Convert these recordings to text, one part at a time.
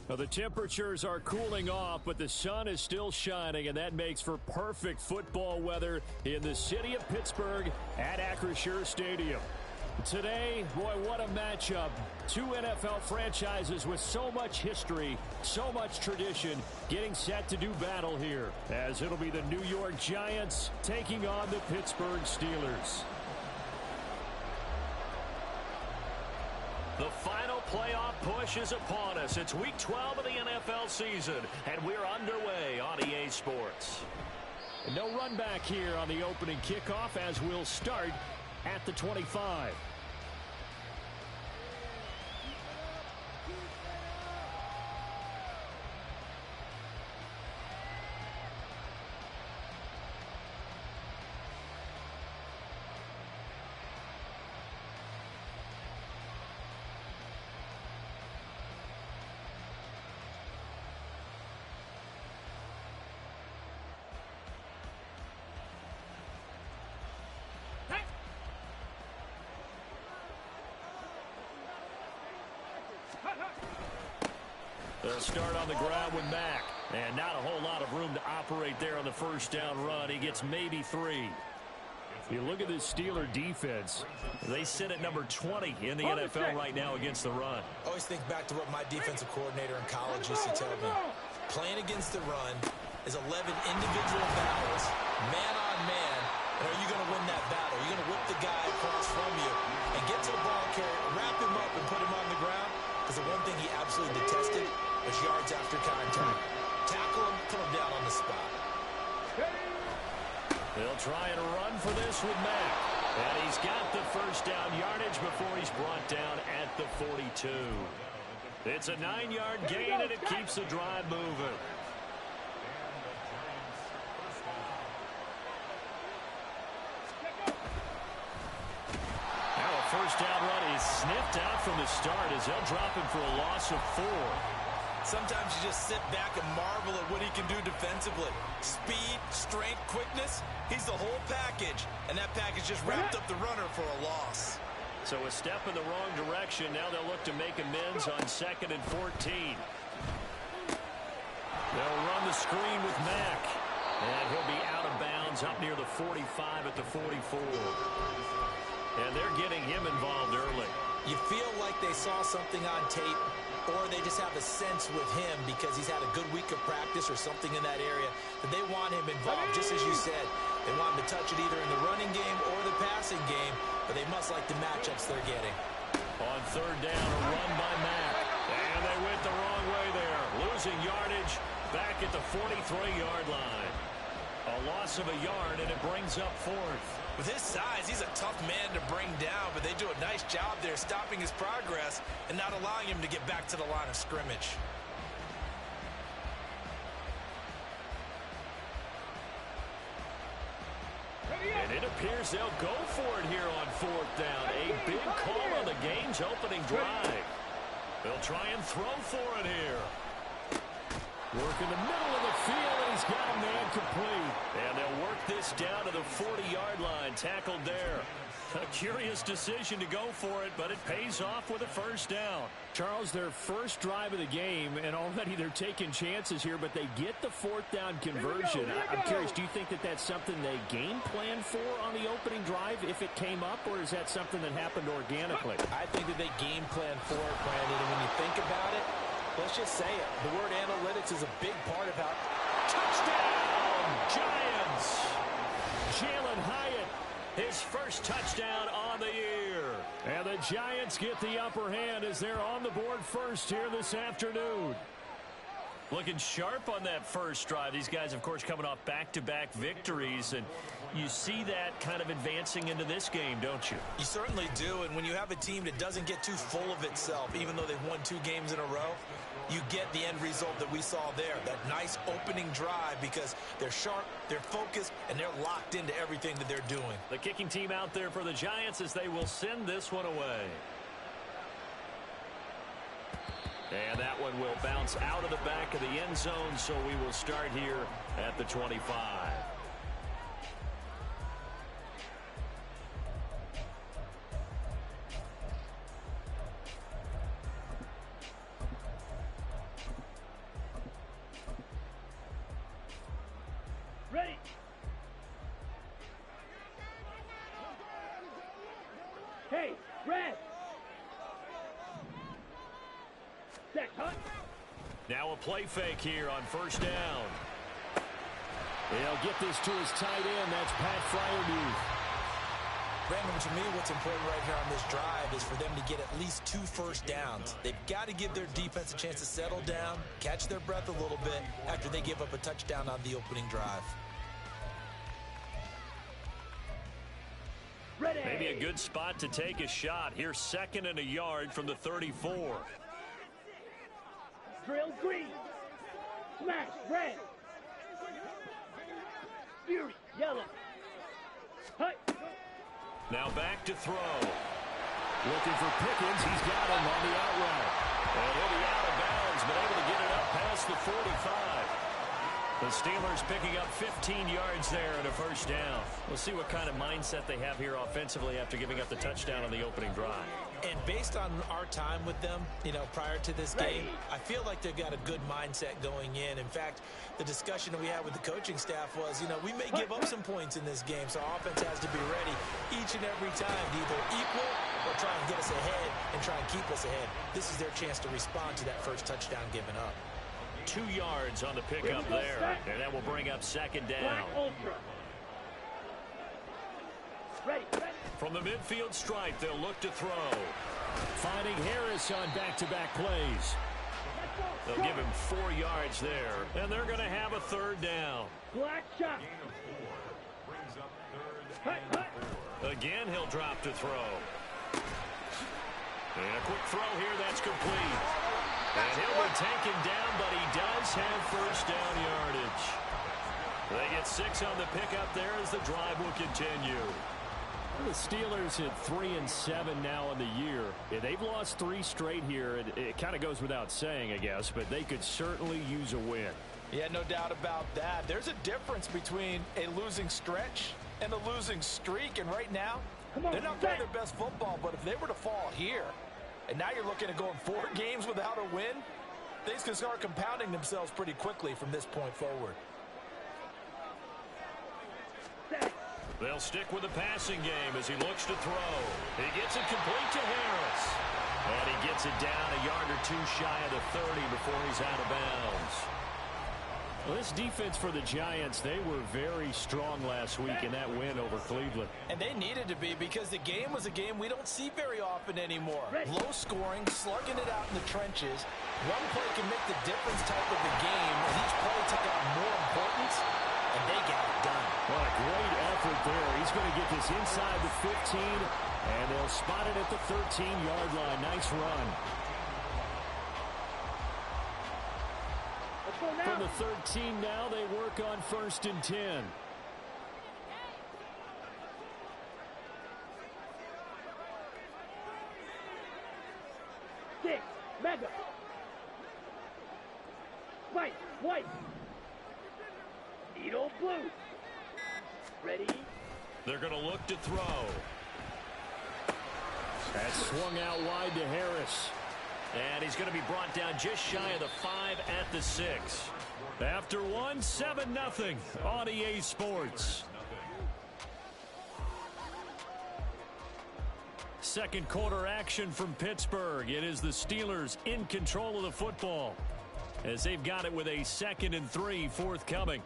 Well, the temperatures are cooling off, but the sun is still shining, and that makes for perfect football weather in the city of Pittsburgh at Acrisure Stadium. Today, boy, what a matchup. Two NFL franchises with so much history, so much tradition, getting set to do battle here, as it'll be the New York Giants taking on the Pittsburgh Steelers. The final playoff push is upon us. It's Week 12 of the NFL season, and we're underway on EA Sports. No run back here on the opening kickoff as we'll start at the 25. They'll start on the ground with Mack. And not a whole lot of room to operate there on the first down run. He gets maybe 3. You look at this Steeler defense. They sit at number 20 in the NFL right now against the run. I always think back to what my defensive coordinator in college used to tell me. Playing against the run is 11 individual battles, man on man. And are you going to win that battle? You're going to whip the guy across from you and get to the ball carrier, wrap him up, and put him on the ground. Because the one thing he absolutely detested was yards after contact. Tackle him, put him down on the spot. They'll try and run for this with Mack. And he's got the first down yardage before he's brought down at the 42. It's a 9-yard gain, and it keeps the drive moving. Now a first down run is sniffed out from the start as they'll drop him for a loss of 4. Sometimes you just sit back and marvel at what he can do defensively. Speed, strength, quickness, he's the whole package. And that package just wrapped up the runner for a loss. So a step in the wrong direction. Now they'll look to make amends on 2nd and 14. They'll run the screen with Mack. And he'll be out of bounds up near the 45 at the 44. And they're getting him involved early. You feel like they saw something on tape, or they just have a sense with him because he's had a good week of practice or something in that area that they want him involved. Just as you said, they want him to touch it either in the running game or the passing game, but they must like the matchups they're getting. On 3rd down, a run by Mack. And they went the wrong way there. Losing yardage back at the 43-yard line. A loss of a yard, and it brings up 4th. With his size, he's a tough man to bring down, but they do a nice job there stopping his progress and not allowing him to get back to the line of scrimmage. And it appears they'll go for it here on 4th down. A big call on the game's opening drive. They'll try and throw for it here. Work in the middle of the field, and he's got a man complete. And they'll work this down to the 40-yard line, tackled there. A curious decision to go for it, but it pays off with a first down. Charles, their first drive of the game, and already they're taking chances here, but they get the 4th down conversion. I'm curious, do you think that that's something they game plan for on the opening drive if it came up, or is that something that happened organically? I think that they game plan for it, Brandon, and when you think about it, let's just say it. The word analytics is a big part of how... Touchdown, Giants! Jalen Hyatt, his first touchdown on the year. And the Giants get the upper hand as they're on the board first here this afternoon. Looking sharp on that first drive. These guys, of course, coming off back-to-back victories, and you see that kind of advancing into this game, don't you? You certainly do, and when you have a team that doesn't get too full of itself, even though they've won 2 games in a row, you get the end result that we saw there, that nice opening drive, because they're sharp, they're focused, and they're locked into everything that they're doing. The kicking team out there for the Giants as they will send this one away. And that one will bounce out of the back of the end zone, so we will start here at the 25. Now a play fake here on first down. They'll get this to his tight end. That's Pat Fryermuth. Brandon, to me, what's important right here on this drive is for them to get at least 2 first downs. They've got to give their defense a chance to settle down, catch their breath a little bit after they give up a touchdown on the opening drive. Maybe a good spot to take a shot. Here's 2nd and a yard from the 34. Drill green. Smash red. Fury yellow. Hut. Now back to throw. Looking for Pickens. He's got him on the out route. And he'll be out of bounds, but able to get it up past the 45. The Steelers picking up 15 yards there and a first down. We'll see what kind of mindset they have here offensively after giving up the touchdown on the opening drive. And based on our time with them, prior to this game, I feel like they've got a good mindset going in. In fact, the discussion that we had with the coaching staff was, we may give up some points in this game, so our offense has to be ready each and every time to either equal or try and get us ahead and try and keep us ahead. This is their chance to respond to that first touchdown given up. 2 yards on the pickup there, and that will bring up 2nd down. From the midfield stripe, they'll look to throw. Finding Harris on back-to-back plays. They'll give him 4 yards there, and they're going to have a 3rd down. Black shot. Again, he'll drop to throw. And a quick throw here, that's complete. And he'll be taken down, but he does have first down yardage. They get 6 on the pickup there as the drive will continue. The Steelers at 3-7 now in the year. Yeah, they've lost 3 straight here. It kind of goes without saying, I guess, but they could certainly use a win. Yeah, no doubt about that. There's a difference between a losing stretch and a losing streak, and right now, they're not playing their best football, but if they were to fall here, and now you're looking at going 4 games without a win, things can start compounding themselves pretty quickly from this point forward. They'll stick with the passing game as he looks to throw. He gets it complete to Harris. And he gets it down a yard or 2 shy of the 30 before he's out of bounds. Well, this defense for the Giants, they were very strong last week in that win over Cleveland. And they needed to be because the game was a game we don't see very often anymore. Low scoring, slugging it out in the trenches. One play can make the difference type of the game, and each play took on more importance, and they got it done. What a great effort there. He's going to get this inside the 15, and they'll spot it at the 13-yard line. Nice run. From the 13 now, they work on 1st and 10. Six, mega. White. Needle blue. Ready? They're going to look to throw. That's swung out wide to Harris. And he's going to be brought down just shy of the 5 at the 6. After 1, 7-0 on EA Sports. Second quarter action from Pittsburgh. It is the Steelers in control of the football as they've got it with a 2nd and 3 forthcoming.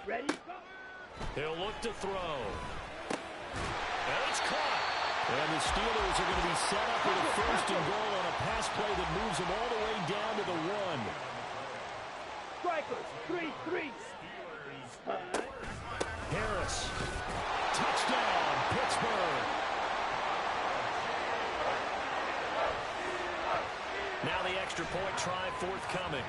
Ready? He'll look to throw. And it's caught. And the Steelers are going to be set up with a 1st and goal on a pass play that moves them all the way down to the 1. Strikers, 3-3. Harris. Touchdown, Pittsburgh. Now the extra point try forthcoming.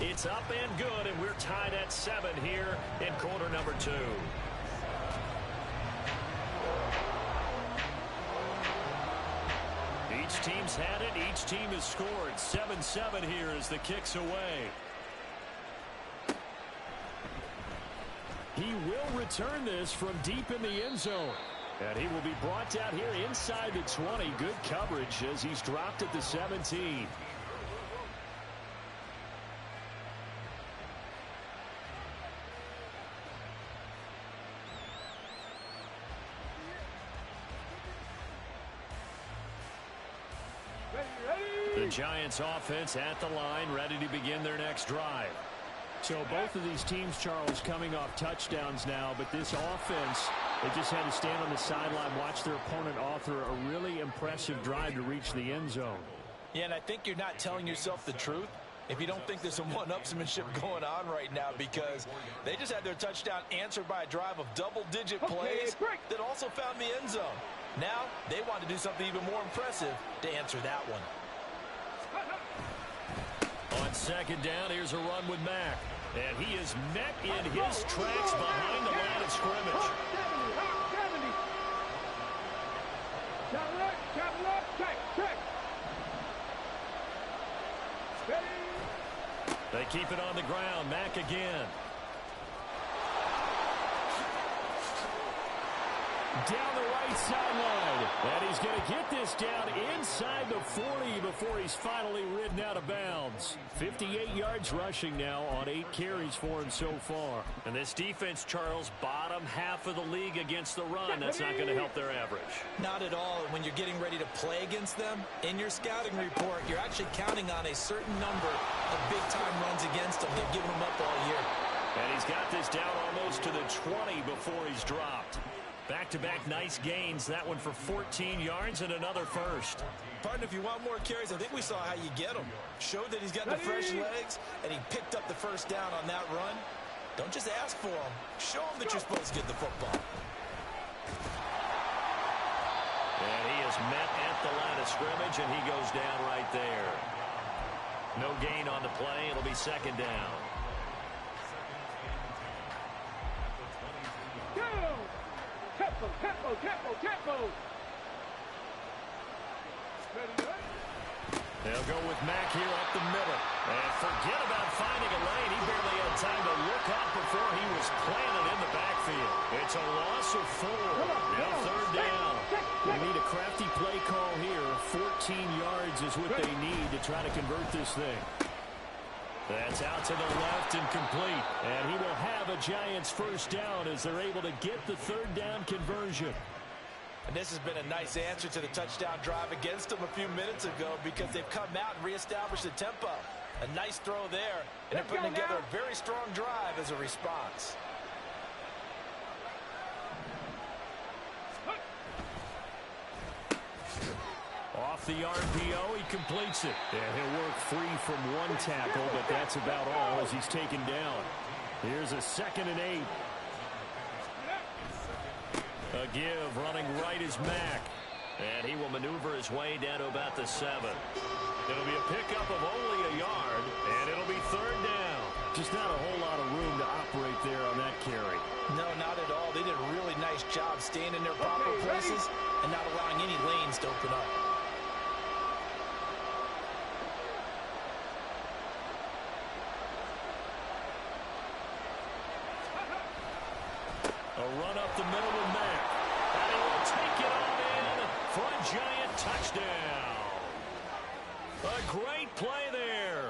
It's up and good, and we're tied at 7 here in quarter number 2. Each team's had it. Each team has scored. 7-7 here as the kick's away. He will return this from deep in the end zone. And he will be brought down here inside the 20. Good coverage as he's dropped at the 17. The Giants offense at the line, ready to begin their next drive. So both of these teams, Charles, coming off touchdowns now, but this offense, they just had to stand on the sideline, watch their opponent author a really impressive drive to reach the end zone. Yeah, and I think you're not telling yourself the truth if you don't think there's some one-upsmanship going on right now, because they just had their touchdown answered by a drive of double-digit plays that also found the end zone. Now they want to do something even more impressive to answer that one. On second down, here's a run with Mack. And he is met in his tracks behind the line of scrimmage. They keep it on the ground. Mack again. Down the right sideline. And he's going to get this down inside the 40 before he's finally ridden out of bounds. 58 yards rushing now on 8 carries for him so far. And this defense, Charles, bottom half of the league against the run. That's not going to help their average. Not at all. When you're getting ready to play against them, in your scouting report, you're actually counting on a certain number of big-time runs against them. They've given them up all year. And he's got this down almost to the 20 before he's dropped. Back-to-back nice gains. That one for 14 yards and another first. Pardon, if you want more carries, I think we saw how you get them. Showed that he's got the fresh legs, and he picked up the first down on that run. Don't just ask for them. Show them that you're supposed to get the football. And he is met at the line of scrimmage, and he goes down right there. No gain on the play. It'll be second down. Tempo. They'll go with Mack here up the middle. And forget about finding a lane. He barely had time to look up before he was planted in the backfield. It's a loss of 4. Now third down. They need a crafty play call here. 14 yards is what they need to try to convert this thing. That's out to the left and complete. And he will have a Giants first down as they're able to get the third down conversion. And this has been a nice answer to the touchdown drive against them a few minutes ago, because they've come out and reestablished the tempo. A nice throw there, and they're putting together a very strong drive as a response. Off the RPO, he completes it. And he'll work free from one tackle, but that's about all as he's taken down. Here's a 2nd and 8. A give, running right is Mack. And he will maneuver his way down to about the 7. It'll be a pickup of only a yard, and it'll be third down. Just not a whole lot of room to operate there on that carry. No, not at all. They did a really nice job staying in their proper places and not allowing any lanes to open up. A run up the middle with Mack. And he will take it on in for a Giant touchdown. A great play there.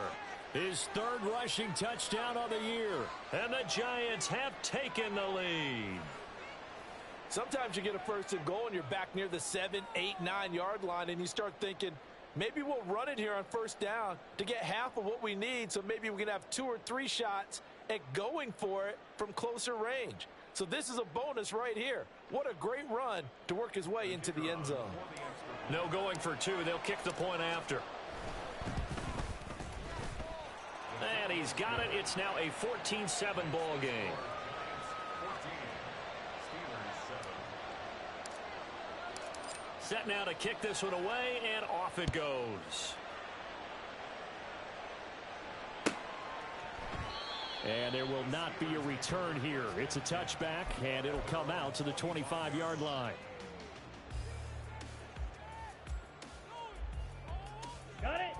His third rushing touchdown of the year. And the Giants have taken the lead. Sometimes you get a first and goal and you're back near the 7, 8, 9-yard line, and you start thinking, maybe we'll run it here on first down to get half of what we need, so maybe we can have 2 or 3 shots at going for it from closer range. So this is a bonus right here. What a great run to work his way into the end zone. No going for 2. They'll kick the point after. And he's got it. It's now a 14-7 ball game. Set now to kick this one away, and off it goes. And there will not be a return here. It's a touchback, and it'll come out to the 25-yard line. Got it.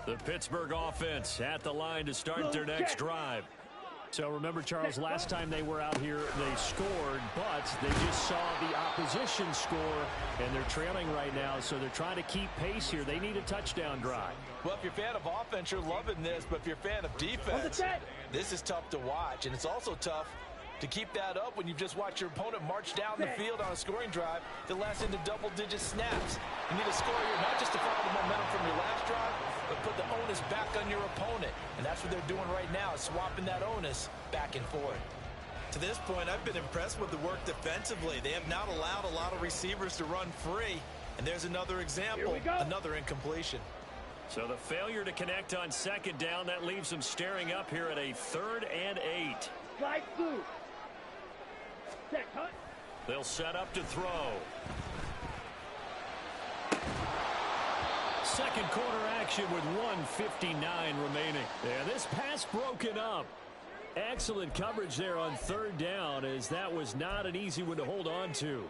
The Pittsburgh offense at the line to start their next drive. So remember, Charles, last time they were out here, they scored, but they just saw the opposition score, and they're trailing right now, so they're trying to keep pace here. They need a touchdown drive. Well, if you're a fan of offense, you're loving this, but if you're a fan of defense, this is tough to watch, and it's also tough to keep that up when you've just watched your opponent march down the field on a scoring drive that lasts into double-digit snaps. You need a score here not just to follow the momentum from your last drive, but put the onus back on your opponent. And that's what they're doing right now, is swapping that onus back and forth. To this point, I've been impressed with the work defensively. They have not allowed a lot of receivers to run free. And there's another example, another incompletion. So the failure to connect on second down, that leaves them staring up here at a 3rd and 8. Slide through. Set, cut. They'll set up to throw. Second quarter action with 1:59 remaining. Yeah, this pass broken up. Excellent coverage there on 3rd down, as that was not an easy one to hold on to.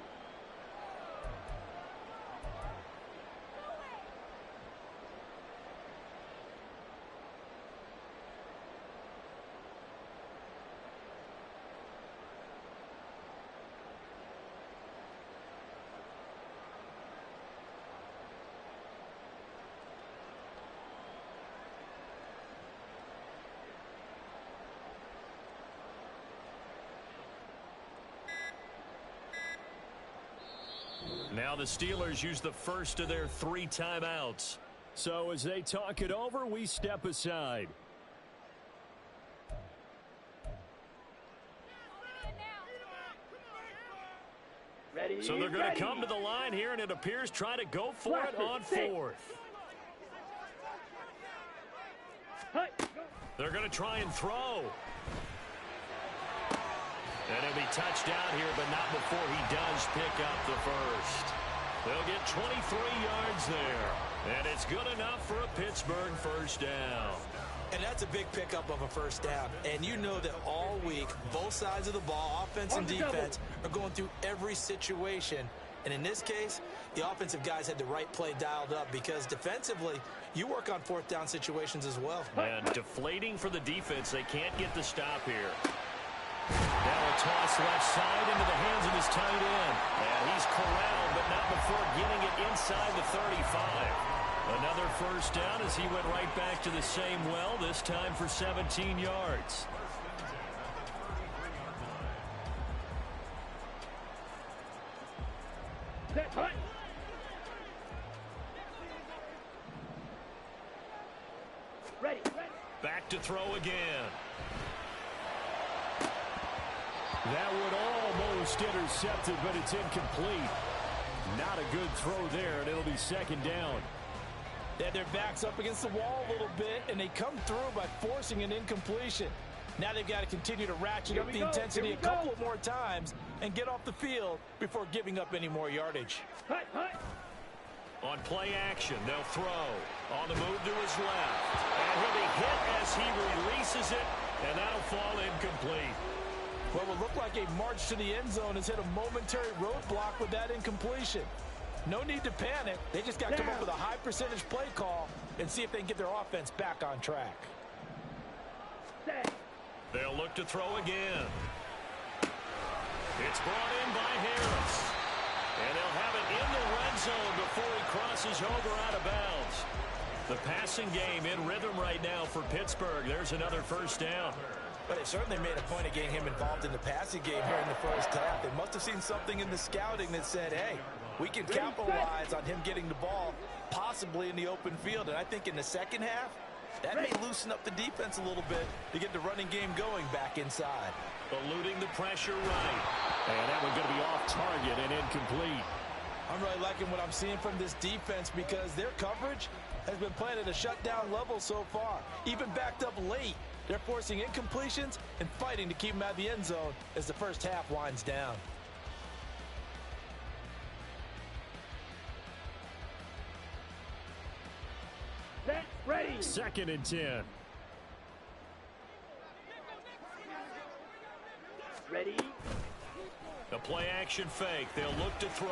Now the Steelers use the first of their 3 timeouts. So as they talk it over, we step aside. Ready, so they're going to come to the line here, and it appears trying to go for it on 4th. They're going to try and throw. And he'll be touched down here, but not before he does pick up the first. They'll get 23 yards there. And it's good enough for a Pittsburgh first down. And that's a big pickup of a first down. And you know that all week, both sides of the ball, offense and defense, are going through every situation. And in this case, the offensive guys had the right play dialed up, because defensively, you work on 4th down situations as well. And deflating for the defense. They can't get the stop here. Now a toss left side into the hands of his tight end. And he's corralled, but not before getting it inside the 35. Another first down as he went right back to the same well, this time for 17 yards. Ready. Back to throw again. That would almost intercept it, but it's incomplete. Not a good throw there, and it'll be 2nd down. They had their backs up against the wall a little bit, and they come through by forcing an incompletion. Now they've got to continue to ratchet up the intensity a couple of more times and get off the field before giving up any more yardage. On play action, they'll throw. On the move to his left. And he'll be hit as he releases it, and that'll fall incomplete. What will look like a march to the end zone has hit a momentary roadblock with that incompletion. No need to panic. They just got to come up with a high percentage play call and see if they can get their offense back on track. They'll look to throw again. It's brought in by Harris. And they'll have it in the red zone before he crosses over out of bounds. The passing game in rhythm right now for Pittsburgh. There's another first down. But they certainly made a point of getting him involved in the passing game here in the first half. They must have seen something in the scouting that said, hey, we can capitalize on him getting the ball possibly in the open field. And I think in the second half, that may loosen up the defense a little bit to get the running game going back inside. Eluding the pressure right. And that one's going to be off target and incomplete. I'm really liking what I'm seeing from this defense, because their coverage has been playing at a shutdown level so far. Even backed up late, they're forcing incompletions and fighting to keep them out of the end zone as the first half winds down. Set, ready. 2nd and 10. Ready. The play action fake. They'll look to throw.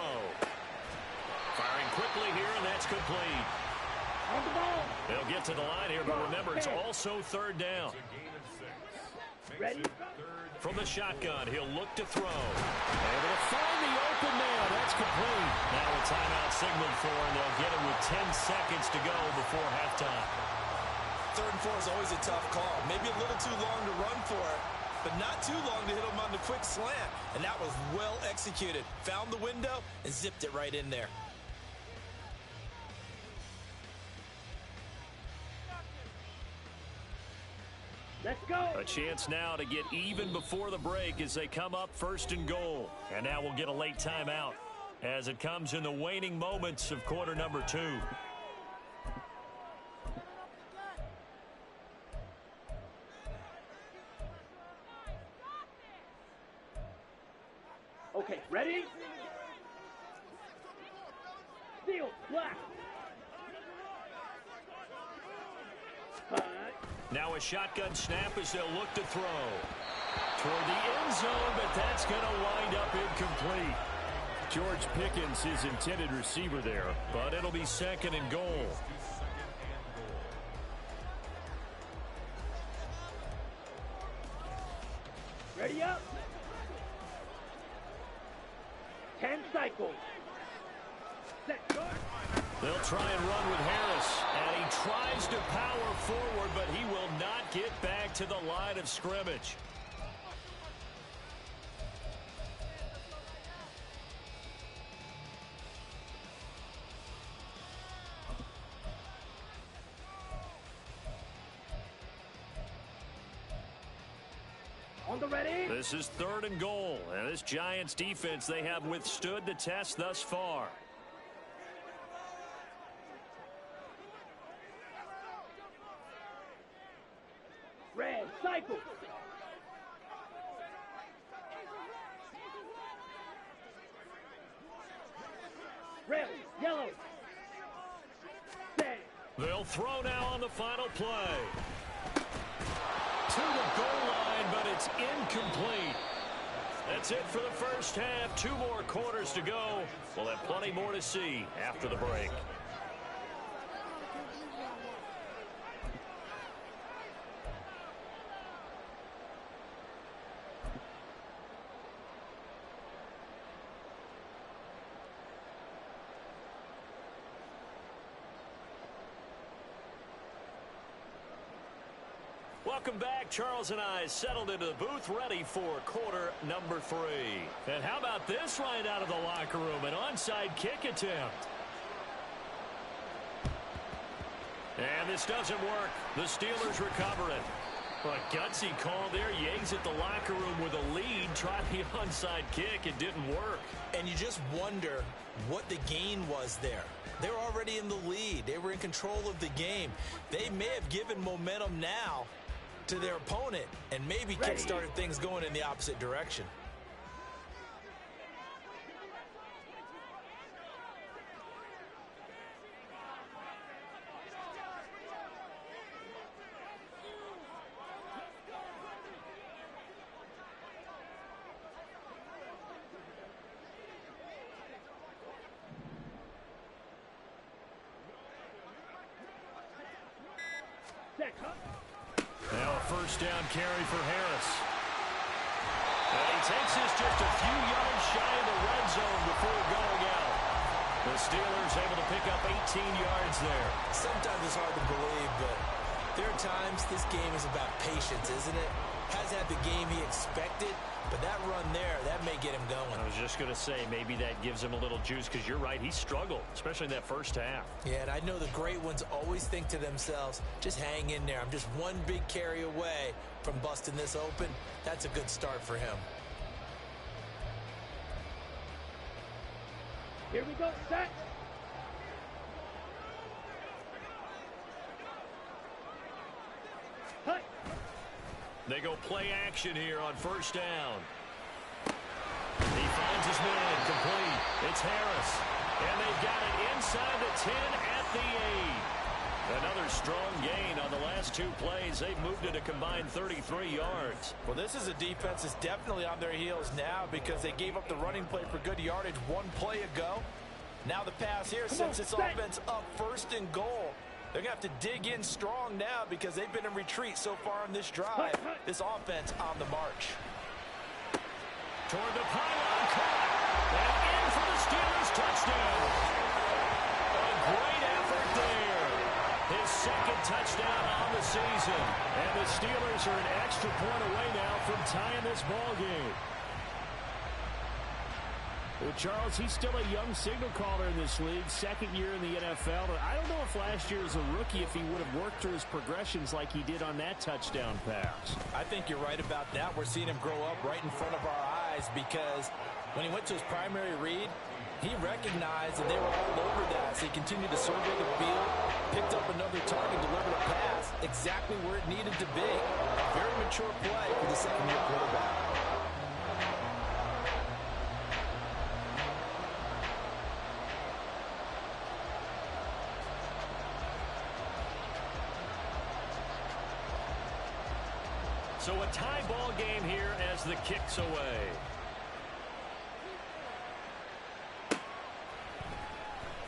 Firing quickly here, and that's complete. On the ball. They'll get to the line here, but remember, it's also 3rd down. Ready? From the shotgun, he'll look to throw. Able to find the open man. That's complete. Now a timeout signaled for, and they'll get it with 10 seconds to go before halftime. 3rd and 4 is always a tough call. Maybe a little too long to run for it, but not too long to hit him on the quick slant. And that was well executed. Found the window and zipped it right in there. Let's go. A chance now to get even before the break as they come up 1st and goal. And now we'll get a late timeout as it comes in the waning moments of quarter number 2. Okay, ready? Steel, black. Cut. Now a shotgun snap as they'll look to throw. Toward the end zone, but that's going to wind up incomplete. George Pickens, his intended receiver there, but it'll be 2nd and goal. Ready up. 10 cycles. Set, go. They'll try and run with Harris, and he tries to power forward, but he will not get back to the line of scrimmage. On the ready. This is 3rd and goal, and this Giants defense, they have withstood the test thus far. Red, cycle. Red, yellow. Set. They'll throw now on the final play. To the goal line, but it's incomplete. That's it for the first half. 2 more quarters to go. We'll have plenty more to see after the break. Welcome back. Charles and I settled into the booth ready for quarter number 3. And how about this right out of the locker room? An onside kick attempt. And this doesn't work. The Steelers recover it. Well, a gutsy call there. You exit the locker room with a lead. Try the onside kick. It didn't work. And you just wonder what the gain was there. They were already in the lead. They were in control of the game. They may have given momentum now to their opponent and maybe kick-started things going in the opposite direction. Now a first down carry for Harris. And he takes this just a few yards shy of the red zone before going out. The Steelers able to pick up 18 yards there. Sometimes it's hard to believe, but there are times this game is about patience, isn't it? Has had the game he expected, but that run there, that may get him going. I was just going to say, maybe that gives him a little juice, because you're right, he struggled, especially in that first half. Yeah, and I know the great ones always think to themselves, just hang in there. I'm just one big carry away from busting this open. That's a good start for him. Here we go, set. Cut. They go play action here on first down. He finds his man, complete. It's Harris. And they've got it inside the 10 at the 8. Another strong gain on the last 2 plays. They've moved it a combined 33 yards. Well, this is a defense that's definitely on their heels now because they gave up the running play for good yardage 1 play ago. Now the pass here sets this offense up 1st and goal. They're going to have to dig in strong now because they've been in retreat so far in this drive. This offense on the march. Toward the pylon, caught. And in for the Steelers touchdown. A great effort there. His second touchdown on the season. And the Steelers are an extra point away now from tying this ball game. Well, Charles, he's still a young signal caller in this league, second year in the NFL. But I don't know if last year as a rookie, if he would have worked through his progressions like he did on that touchdown pass. I think you're right about that. We're seeing him grow up right in front of our eyes because when he went to his primary read, he recognized that they were all over that. So he continued to survey the field, picked up another target, delivered a pass exactly where it needed to be. Very mature play for the second-year quarterback. So a tie ball game here as the kick's away.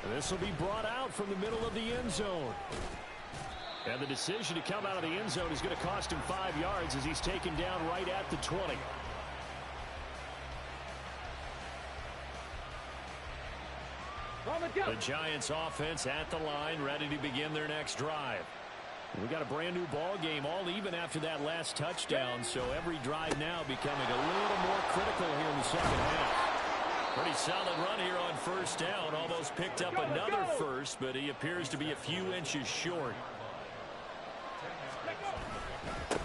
And this will be brought out from the middle of the end zone. And the decision to come out of the end zone is going to cost him 5 yards as he's taken down right at the 20. The Giants offense at the line, ready to begin their next drive. We got a brand new ball game, all even after that last touchdown, so every drive now becoming a little more critical here in the second half. Pretty solid run here on first down. Almost picked up another first, but he appears to be a few inches short.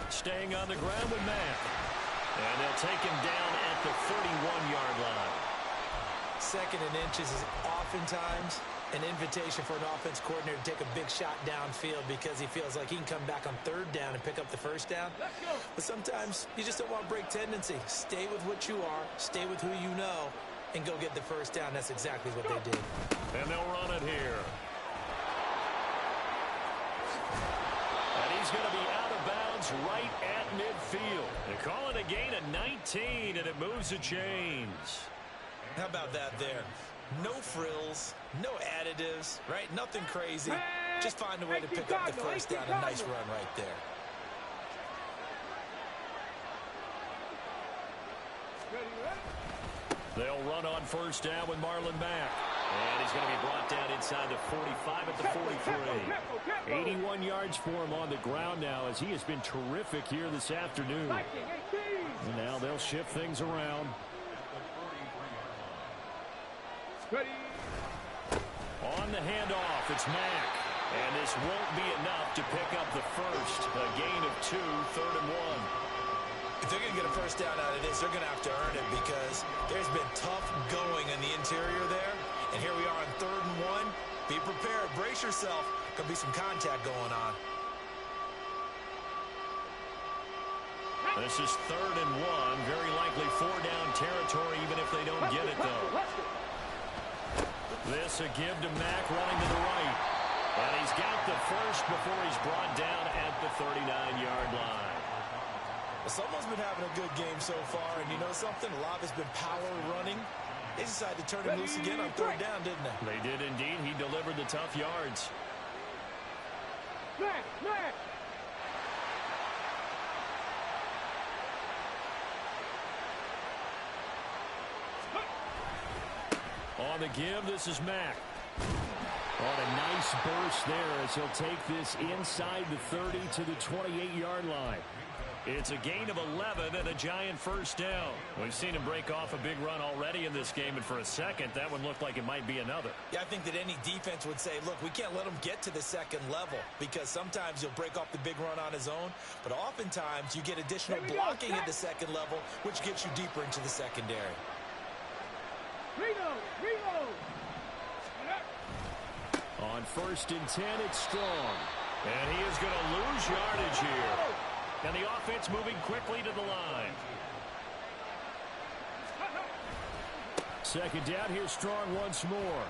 Staying on the ground with Mack. And they'll take him down at the 31-yard line. Second and inches is oftentimes an invitation for an offense coordinator to take a big shot downfield because he feels like he can come back on third down and pick up the first down. But sometimes you just don't want to break tendency. Stay with what you are, stay with who you know, and go get the first down. That's exactly what they did. And they'll run it here. And he's going to be out of bounds right at midfield. They call it a gain of 19, and it moves the chains. How about that there? No frills, no additives, right? Nothing crazy. Just find a way to pick up the first down. A nice run right there. They'll run on first down with Marlon Mack. And he's going to be brought down inside the 45 at the 43. 81 yards for him on the ground now as he has been terrific here this afternoon. And now they'll shift things around. On the handoff, it's Mack. And this won't be enough to pick up the first. A gain of 2, 3rd and 1. If they're going to get a first down out of this, they're going to have to earn it because there's been tough going in the interior there. And here we are on 3rd and 1. Be prepared. Brace yourself. Could be some contact going on. This is 3rd and 1. Very likely 4-down territory even if they don't get it, though. This a give to Mack running to the right. And he's got the first before he's brought down at the 39-yard line. Well, someone's been having a good game so far, and you know something? A lot has been power running. They decided to turn him loose again on 3rd down, didn't they? They did indeed. He delivered the tough yards. Mack! On the give, this is Mack. On a nice burst there as he'll take this inside the 30 to the 28-yard line. It's a gain of 11 and a Giant first down. We've seen him break off a big run already in this game, and for a second, that one looked like it might be another. Yeah, I think that any defense would say, look, we can't let him get to the second level because sometimes he'll break off the big run on his own, but oftentimes you get additional blocking at the second level, which gets you deeper into the secondary. Reload! On 1st and 10, it's Strong. And he is going to lose yardage here. And the offense moving quickly to the line. Second down, here's Strong once more.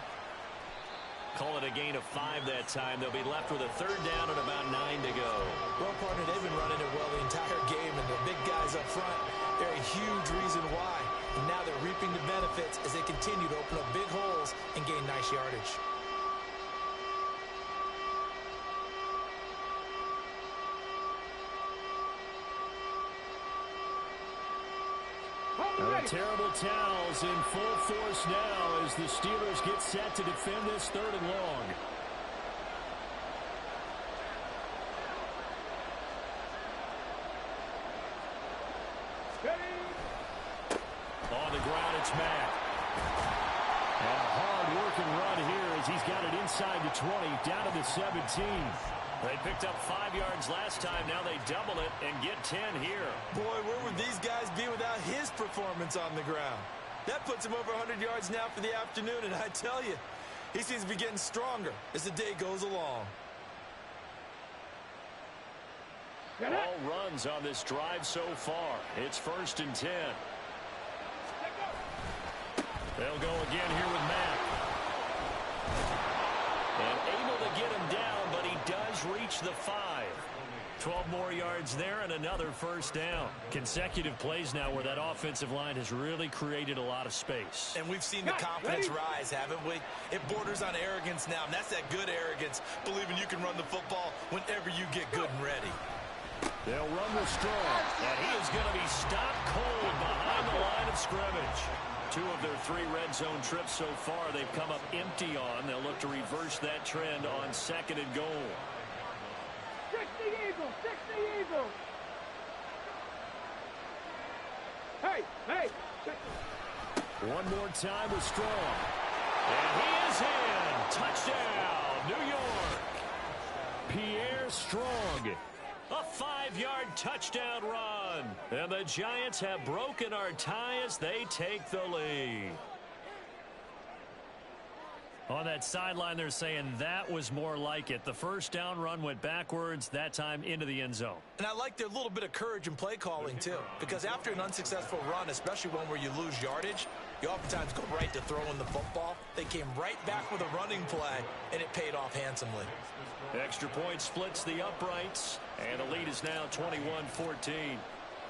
Call it a gain of 5 that time. They'll be left with a 3rd down and about 9 to go. Well, partner, they've been running it well the entire game, and the big guys up front, they're a huge reason why. And now they're reaping the benefits as they continue to open up big holes and gain nice yardage. The terrible towels in full force now as the Steelers get set to defend this 3rd and long. On the ground, it's Mack. And a hard-working run here as he's got it inside the 20, down to the 17. They picked up 5 yards last time. Now they double it and get 10 here. Boy, where would these guys be without his performance on the ground? That puts him over 100 yards now for the afternoon, and I tell you, he seems to be getting stronger as the day goes along. All runs on this drive so far. It's 1st and 10. They'll go again here with Mack. And able to get him down, but he does reach the 5. 12 more yards there and another 1st down. Consecutive plays now where that offensive line has really created a lot of space. And we've seen the confidence rise, haven't we? It borders on arrogance now, and that's that good arrogance, believing you can run the football whenever you get good and ready. They'll run with Strong, and he is going to be stopped cold behind the line of scrimmage. 2 of their 3 red zone trips so far they've come up empty on. They'll look to reverse that trend on 2nd and goal. 60 Eagles! 60 Eagles! Hey! Hey! One more time with Strong. And he is in. Touchdown, New York. Pierre Strong. A 5-yard touchdown run. And the Giants have broken our tie as they take the lead. On that sideline, they're saying that was more like it. The 1st down run went backwards, that time into the end zone. And I like their little bit of courage in play calling, too. Because after an unsuccessful run, especially one where you lose yardage, you oftentimes go right to throwing the football. They came right back with a running play, and it paid off handsomely. Extra point splits the uprights, and the lead is now 21-14.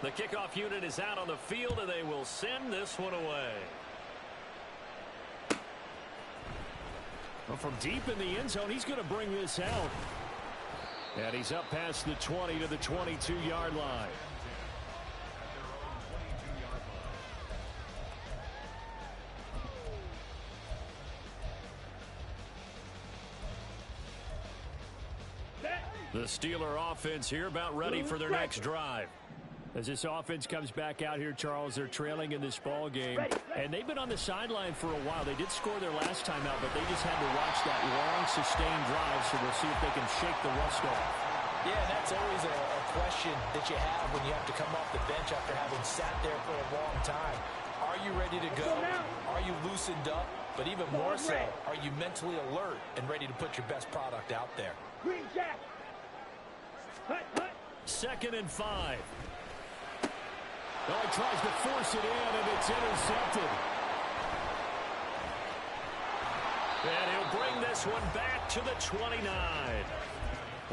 The kickoff unit is out on the field, and they will send this one away. Well, from deep in the end zone, he's going to bring this out. And he's up past the 20 to the 22-yard line. The Steeler offense here about ready for their next drive. As this offense comes back out here, Charles, they're trailing in this ball game. And they've been on the sideline for a while. They did score their last time out, but they just had to watch that long, sustained drive, so we'll see if they can shake the rust off. Yeah, that's always a question that you have when you have to come off the bench after having sat there for a long time. Are you ready to go? Are you loosened up? But even more so, are you mentally alert and ready to put your best product out there? Green Jack! 2nd and 5. Oh, he tries to force it in, and it's intercepted. And he'll bring this one back to the 29.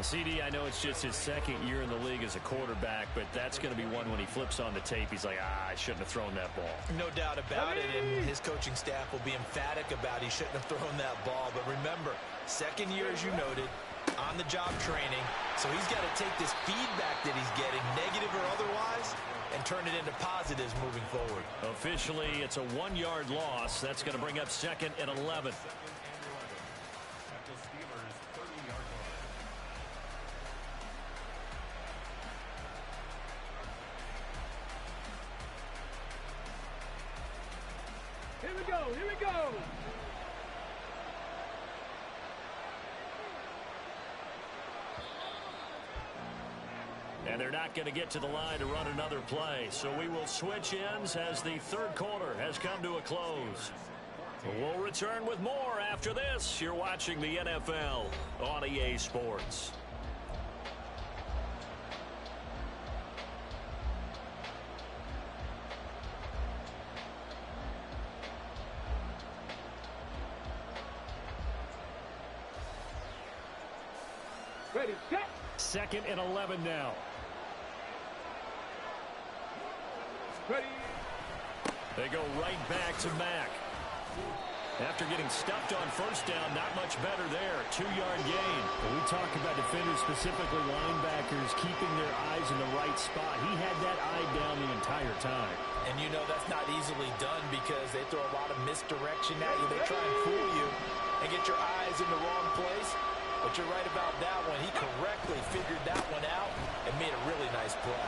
CD, I know it's just his 2nd year in the league as a quarterback, but that's going to be one when he flips on the tape. He's like, I shouldn't have thrown that ball. No doubt about it, and his coaching staff will be emphatic about he shouldn't have thrown that ball. But remember, 2nd year, as you noted, on-the-job training, so he's got to take this feedback that he's getting, negative or otherwise, and turn it into positives moving forward. Officially, it's a 1-yard loss. That's going to bring up 2nd and 11. Here we go! Here we go! And they're not going to get to the line to run another play. So we will switch ends as the 3rd quarter has come to a close. We'll return with more after this. You're watching the NFL on EA Sports. Ready, set! 2nd and 11 now. Ready. They go right back to Mack. After getting stuffed on first down, not much better there. 2-yard gain. When we talk about defenders, specifically linebackers, keeping their eyes in the right spot, he had that eye down the entire time. And you know that's not easily done because they throw a lot of misdirection at you. They try and fool you and get your eyes in the wrong place. But you're right about that one. He correctly figured that one out and made a really nice play.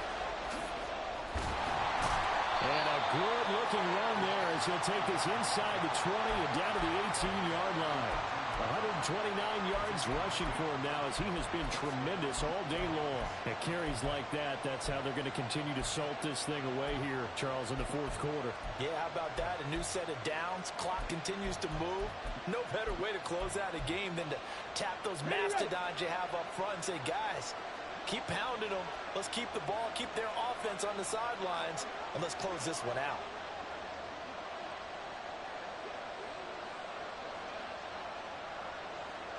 And a good-looking run there as he'll take this inside the 20 and down to the 18-yard line. 129 yards rushing for him now as he has been tremendous all day long. At carries like that, that's how they're going to continue to salt this thing away here, Charles, in the fourth quarter. Yeah, how about that? A new set of downs. Clock continues to move. No better way to close out a game than to tap those mastodons you have up front and say, guys, keep pounding them. Let's keep the ball, keep their offense on the sidelines, and let's close this one out.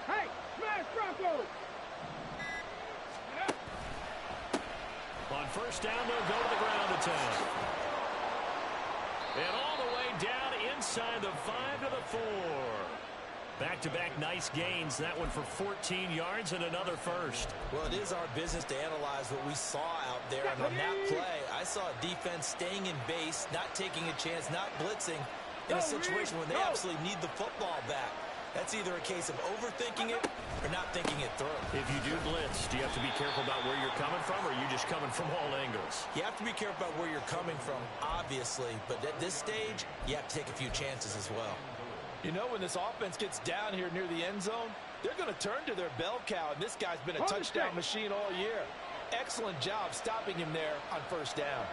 Hey, smash Bronco! On first down, they'll go to the ground attack. And all the way down inside the 5 to the 4. Back-to-back nice gains. That one for 14 yards and another first. Well, it is our business to analyze what we saw out there. And on that play, I saw a defense staying in base, not taking a chance, not blitzing in a situation when they absolutely need the football back. That's either a case of overthinking it or not thinking it through. If you do blitz, do you have to be careful about where you're coming from, or are you just coming from all angles? You have to be careful about where you're coming from, obviously. But at this stage, you have to take a few chances as well. You know, when this offense gets down here near the end zone, they're going to turn to their bell cow, and this guy's been a touchdown machine all year. Excellent job stopping him there on first down.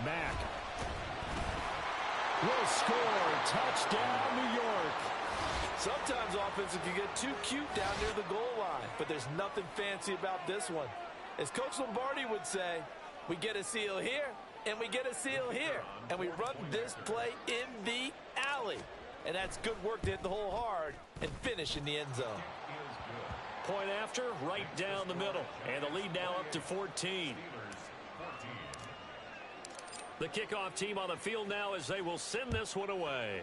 Mack will score. Touchdown, New York. Sometimes offensive can get too cute down near the goal line, but there's nothing fancy about this one. As Coach Lombardi would say, we get a seal here, and we get a seal here, and we run this play in the alley. And that's good work to hit the hole hard and finish in the end zone. Point after, right down the middle. And the lead now up to 14. The kickoff team on the field now as they will send this one away.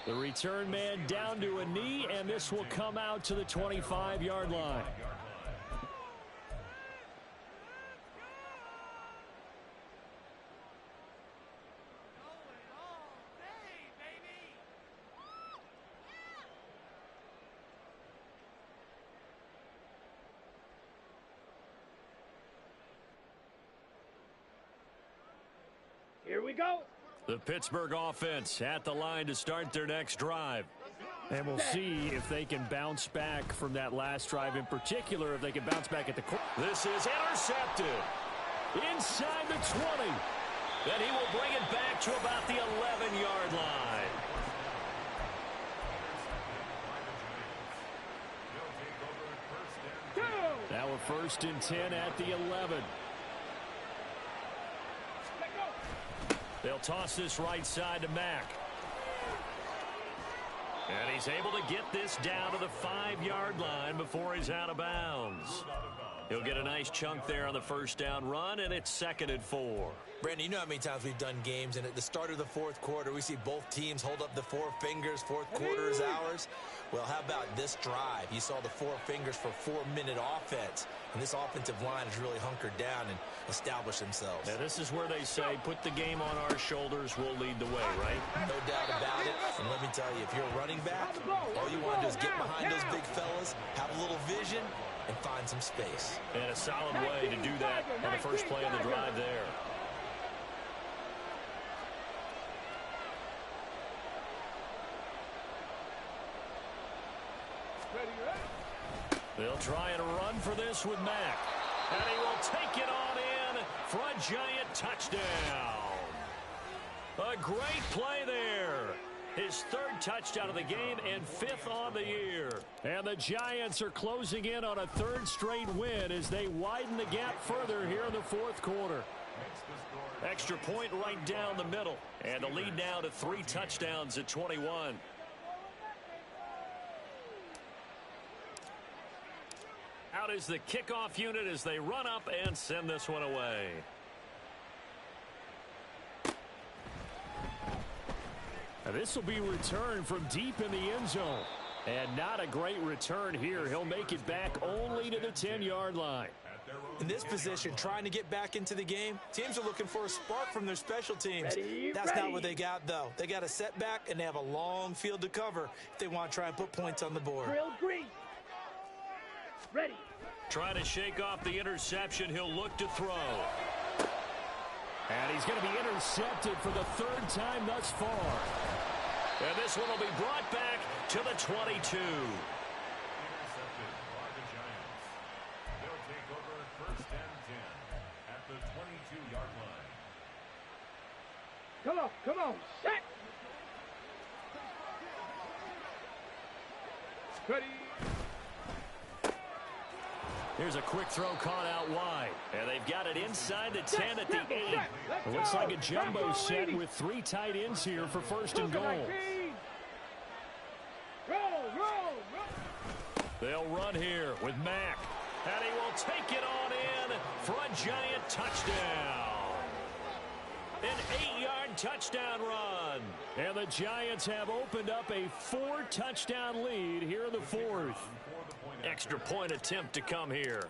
The return man down to a knee, and this will come out to the 25-yard line. Here we go. The Pittsburgh offense at the line to start their next drive. And we'll see if they can bounce back from that last drive, in particular, if they can bounce back at the corner. This is intercepted. Inside the 20. Then he will bring it back to about the 11-yard line. Now a 1st and 10 at the 11. They'll toss this right side to Mack. And he's able to get this down to the 5-yard line before he's out of bounds. He'll get a nice chunk there on the first down run, and it's 2nd and 4. Brandon, you know how many times we've done games, and at the start of the fourth quarter, we see both teams hold up the 4 fingers. Fourth quarter is ours. Well, how about this drive? You saw the 4 fingers for 4-minute offense, and this offensive line has really hunkered down and established themselves. Now, this is where they say, put the game on our shoulders, we'll lead the way, right? No doubt about it. And let me tell you, if you're a running back, all you want to do is get behind those big fellas, have a little vision, and find some space. And a solid way to do that on the first play of the drive there. They'll try and run for this with Mack. And he will take it on in for a giant touchdown. A great play there. His 3rd touchdown of the game and 5th on the year. And the Giants are closing in on a 3rd straight win as they widen the gap further here in the fourth quarter. Extra point right down the middle. And the lead now to 3 touchdowns at 21. Out is the kickoff unit as they run up and send this one away. Now this will be returned from deep in the end zone. And not a great return here. He'll make it back only to the 10-yard line. In this position, trying to get back into the game, teams are looking for a spark from their special teams. That's not what they got, though. They got a setback, and they have a long field to cover if they want to try and put points on the board. Drill green. Ready. Trying to shake off the interception. He'll look to throw. And he's going to be intercepted for the third time thus far. And this one will be brought back to the 22. Intercepted by the Giants. They'll take over 1st and 10 at the 22-yard line. Come on, set. Ready. Here's a quick throw caught out wide. And they've got it inside the 10 at the 8. It looks like a jumbo set with 3 tight ends here for 1st and goal. Roll. They'll run here with Mack. And he will take it on in for a Giant touchdown. An 8-yard touchdown run. And the Giants have opened up a 4-touchdown lead here in the 4th. Extra point attempt to come here.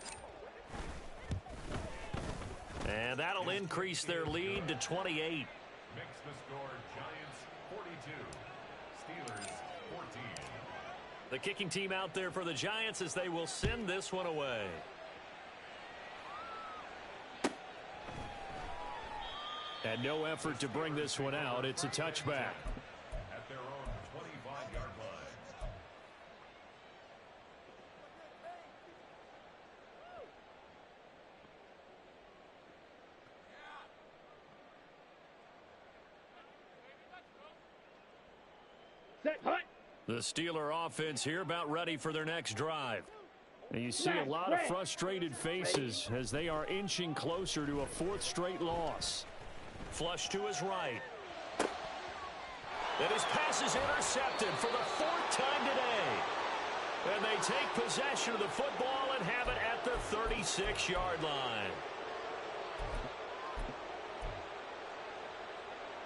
And that'll increase their lead to 28. Makes the score Giants 42, Steelers 14. The kicking team out there for the Giants as they will send this one away. And no effort to bring this one out. It's a touchback. At their own 25-yard line. Set. Hut. The Steeler offense here about ready for their next drive. And you see a lot of frustrated faces as they are inching closer to a 4th straight loss. Flush to his right. And his pass is intercepted for the 4th time today. And they take possession of the football and have it at the 36-yard line.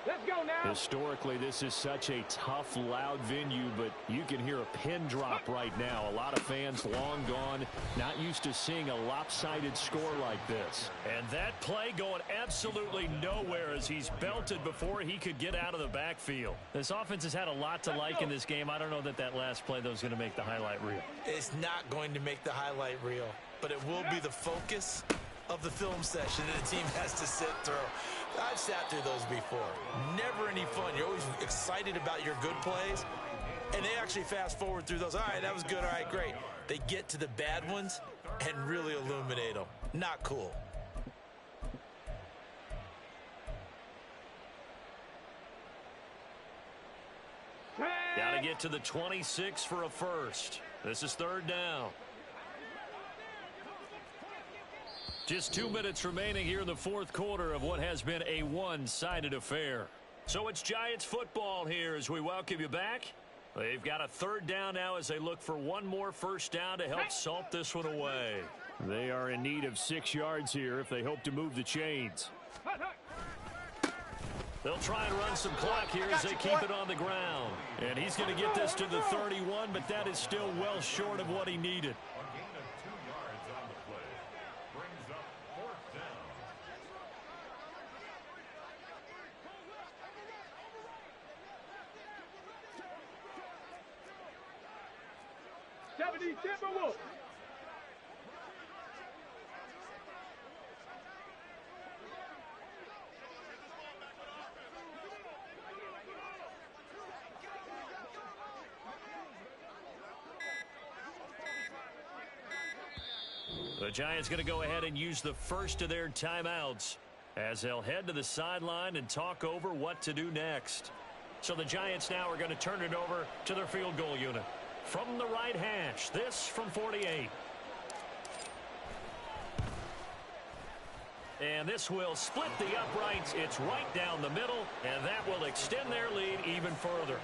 Let's go now. Historically, this is such a tough, loud venue, but you can hear a pin drop right now. A lot of fans long gone, not used to seeing a lopsided score like this. And that play going absolutely nowhere as he's belted before he could get out of the backfield. This offense has had a lot to like in this game. I don't know that last play, though, is going to make the highlight reel. It's not going to make the highlight reel, but it will be the focus of the film session that the team has to sit through. I've sat through those before. Never any fun. You're always excited about your good plays, and they actually fast forward through those. All right, that was good. All right, great. They get to the bad ones and really illuminate them. Not cool. Got to get to the 26 for a first. This is 3rd down. Just 2 minutes remaining here in the 4th quarter of what has been a one-sided affair. So it's Giants football here as we welcome you back. They've got a 3rd down now as they look for one more first down to help salt this one away. They are in need of 6 yards here if they hope to move the chains. They'll try and run some clock here as they keep it on the ground. And he's going to get this to the 31, but that is still well short of what he needed. A gain of 2 yards on the play. Brings up 4th down. 70 Timberwolves. The Giants going to go ahead and use the first of their timeouts as they'll head to the sideline and talk over what to do next. So the Giants now are going to turn it over to their field goal unit. From the right hash, this from 48. And this will split the uprights. It's right down the middle, and that will extend their lead even further.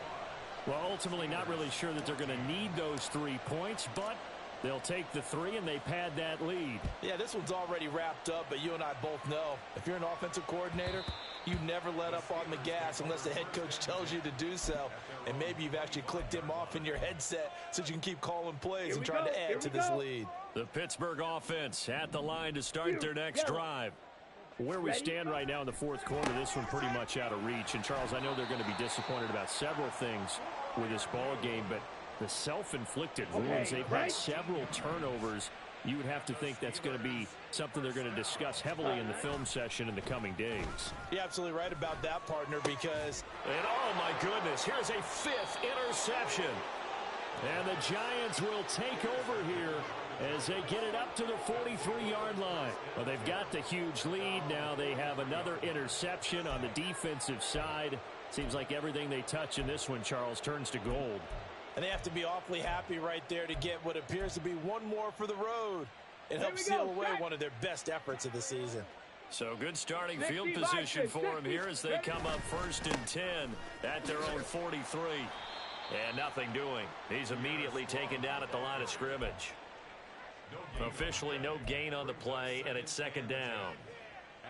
Well, ultimately not really sure that they're going to need those 3 points, but They'll take the 3, and they pad that lead. Yeah, this one's already wrapped up, but you and I both know if you're an offensive coordinator, you never let up on the gas unless the head coach tells you to do so. And maybe you've actually clicked him off in your headset so you can keep calling plays and trying to add to this lead. The Pittsburgh offense at the line to start their next drive. Where we stand right now in the fourth quarter, this one pretty much out of reach. And, Charles, I know they're going to be disappointed about several things with this ball game, but the self-inflicted wounds, they've had several turnovers. You would have to think that's going to be something they're going to discuss heavily in the film session in the coming days. You're absolutely right about that, partner, because... And, oh, my goodness, here's a 5th interception. And the Giants will take over here as they get it up to the 43-yard line. Well, they've got the huge lead. Now they have another interception on the defensive side. Seems like everything they touch in this one, Charles, turns to gold. And they have to be awfully happy right there to get what appears to be one more for the road. It helps seal away one of their best efforts of the season. So good starting field position for him here as they come up 1st and 10 at their own 43. And nothing doing. He's immediately taken down at the line of scrimmage. Officially no gain on the play, and it's 2nd down.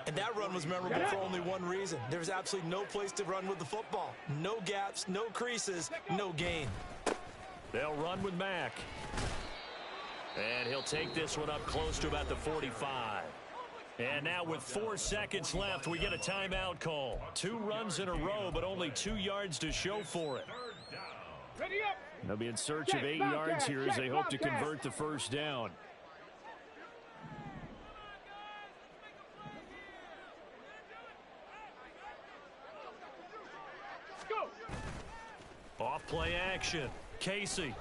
And that run was memorable for only one reason. There's absolutely no place to run with the football. No gaps, no creases, no gain. They'll run with Mack. And he'll take this one up close to about the 45. And now with 4 seconds left, we get a timeout call. 2 runs in a row, but only 2 yards to show for it. They'll be in search of 8 yards here as they hope to convert the first down. Off play action. Casey.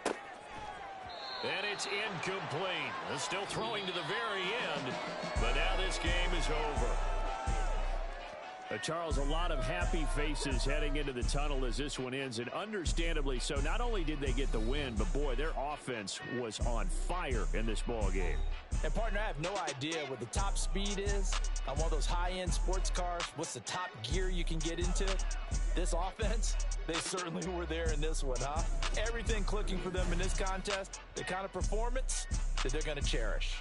And it's incomplete. They're still throwing to the very end, but now this game is over. Charles, a lot of happy faces heading into the tunnel as this one ends, and understandably so. Not only did they get the win, but boy, their offense was on fire in this ball game. And partner, I have no idea what the top speed is on one of those high-end sports cars. What's the top gear you can get into? This offense, they certainly were there in this one, huh? Everything clicking for them in this contest, the kind of performance that they're going to cherish.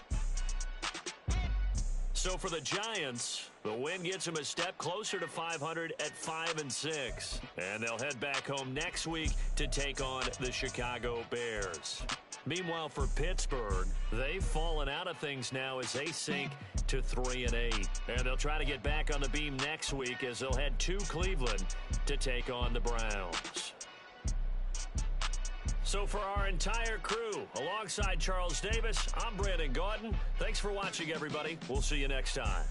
So for the Giants, the win gets them a step closer to 500 at 5-6. And they'll head back home next week to take on the Chicago Bears. Meanwhile, for Pittsburgh, they've fallen out of things now as they sink to 3-8. And they'll try to get back on the beam next week as they'll head to Cleveland to take on the Browns. So for our entire crew, alongside Charles Davis, I'm Brandon Gaudin. Thanks for watching, everybody. We'll see you next time.